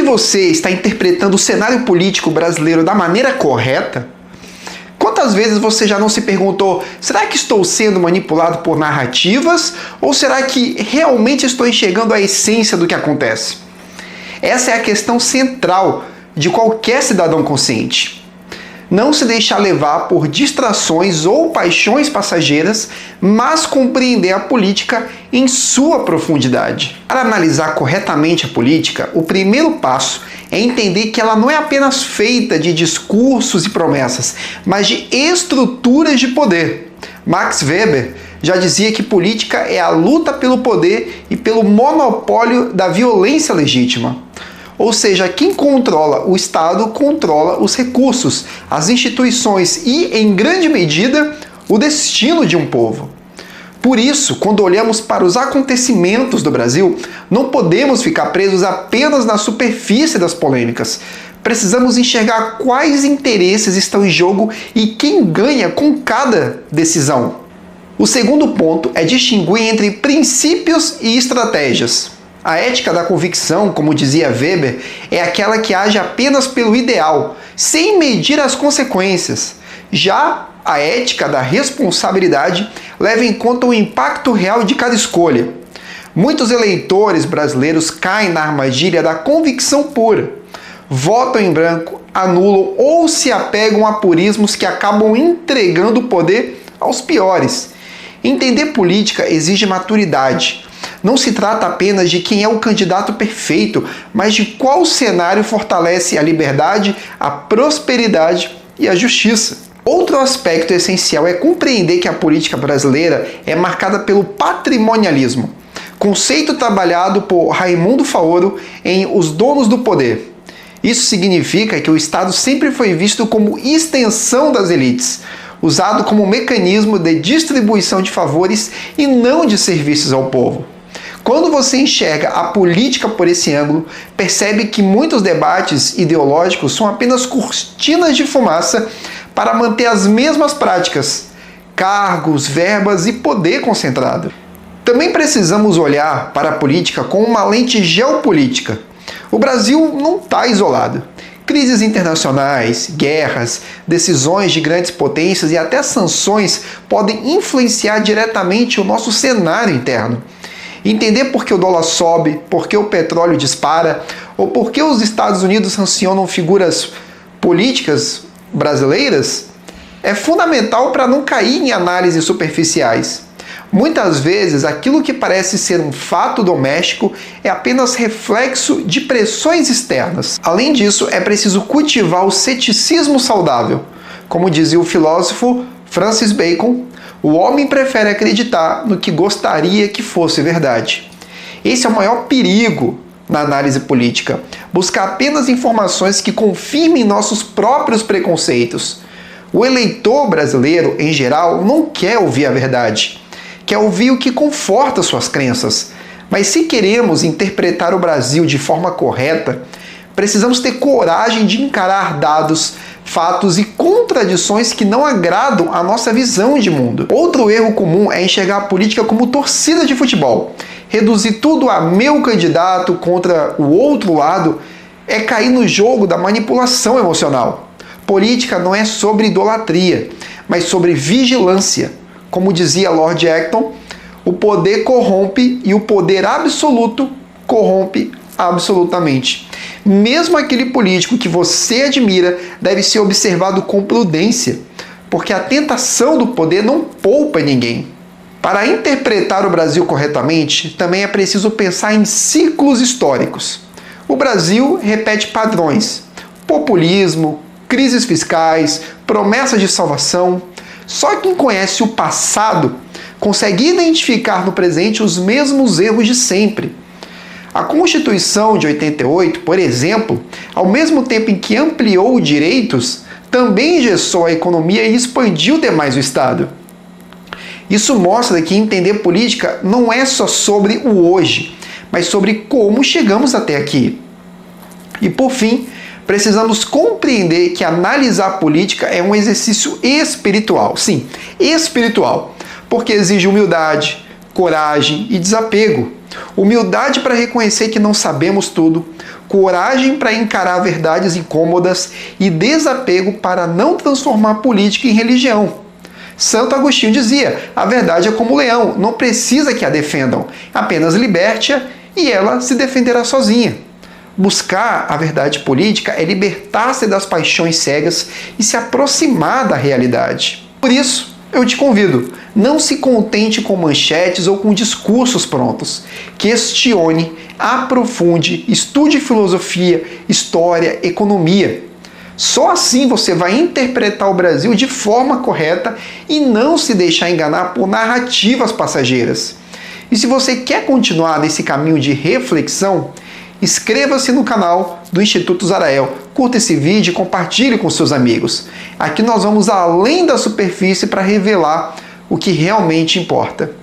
que você está interpretando o cenário político brasileiro da maneira correta? Quantas vezes você já não se perguntou, será que estou sendo manipulado por narrativas ou será que realmente estou enxergando a essência do que acontece? Essa é a questão central de qualquer cidadão consciente. Não se deixar levar por distrações ou paixões passageiras, mas compreender a política em sua profundidade. Para analisar corretamente a política, o primeiro passo é entender que ela não é apenas feita de discursos e promessas, mas de estruturas de poder. Max Weber já dizia que política é a luta pelo poder e pelo monopólio da violência legítima. Ou seja, quem controla o Estado controla os recursos, as instituições e, em grande medida, o destino de um povo. Por isso, quando olhamos para os acontecimentos do Brasil, não podemos ficar presos apenas na superfície das polêmicas. Precisamos enxergar quais interesses estão em jogo e quem ganha com cada decisão. O segundo ponto é distinguir entre princípios e estratégias. A ética da convicção, como dizia Weber, é aquela que age apenas pelo ideal, sem medir as consequências. Já a ética da responsabilidade leva em conta o impacto real de cada escolha. Muitos eleitores brasileiros caem na armadilha da convicção pura. Votam em branco, anulam ou se apegam a purismos que acabam entregando o poder aos piores. Entender política exige maturidade. Não se trata apenas de quem é o candidato perfeito, mas de qual cenário fortalece a liberdade, a prosperidade e a justiça. Outro aspecto essencial é compreender que a política brasileira é marcada pelo patrimonialismo, conceito trabalhado por Raimundo Faoro em Os Donos do Poder. Isso significa que o Estado sempre foi visto como extensão das elites, usado como mecanismo de distribuição de favores e não de serviços ao povo. Quando você enxerga a política por esse ângulo, percebe que muitos debates ideológicos são apenas cortinas de fumaça para manter as mesmas práticas, cargos, verbas e poder concentrado. Também precisamos olhar para a política com uma lente geopolítica. O Brasil não está isolado. Crises internacionais, guerras, decisões de grandes potências e até sanções podem influenciar diretamente o nosso cenário interno. Entender por que o dólar sobe, por que o petróleo dispara, ou por que os Estados Unidos sancionam figuras políticas brasileiras é fundamental para não cair em análises superficiais. Muitas vezes, aquilo que parece ser um fato doméstico é apenas reflexo de pressões externas. Além disso, é preciso cultivar o ceticismo saudável. Como dizia o filósofo Francis Bacon, o homem prefere acreditar no que gostaria que fosse verdade. Esse é o maior perigo na análise política. Buscar apenas informações que confirmem nossos próprios preconceitos. O eleitor brasileiro, em geral, não quer ouvir a verdade. Quer ouvir o que conforta suas crenças. Mas se queremos interpretar o Brasil de forma correta, precisamos ter coragem de encarar dados, fatos e contradições que não agradam a nossa visão de mundo. Outro erro comum é enxergar a política como torcida de futebol. Reduzir tudo a meu candidato contra o outro lado é cair no jogo da manipulação emocional. Política não é sobre idolatria, mas sobre vigilância. Como dizia Lord Acton, o poder corrompe e o poder absoluto corrompe absolutamente. Mesmo aquele político que você admira deve ser observado com prudência, porque a tentação do poder não poupa ninguém. Para interpretar o Brasil corretamente, também é preciso pensar em ciclos históricos. O Brasil repete padrões: populismo, crises fiscais, promessas de salvação. Só quem conhece o passado consegue identificar no presente os mesmos erros de sempre. A Constituição de 88, por exemplo, ao mesmo tempo em que ampliou direitos, também engessou a economia e expandiu demais o Estado. Isso mostra que entender política não é só sobre o hoje, mas sobre como chegamos até aqui. E por fim, precisamos compreender que analisar a política é um exercício espiritual. Sim, espiritual, porque exige humildade, coragem e desapego. Humildade para reconhecer que não sabemos tudo, coragem para encarar verdades incômodas e desapego para não transformar a política em religião. Santo Agostinho dizia: a verdade é como o leão, não precisa que a defendam, apenas liberte-a e ela se defenderá sozinha. Buscar a verdade política é libertar-se das paixões cegas e se aproximar da realidade. Por isso, eu te convido, não se contente com manchetes ou com discursos prontos. Questione, aprofunde, estude filosofia, história, economia. Só assim você vai interpretar o Brasil de forma correta e não se deixar enganar por narrativas passageiras. E se você quer continuar nesse caminho de reflexão, inscreva-se no canal do Instituto Zarael, curta esse vídeo e compartilhe com seus amigos. Aqui nós vamos além da superfície para revelar o que realmente importa.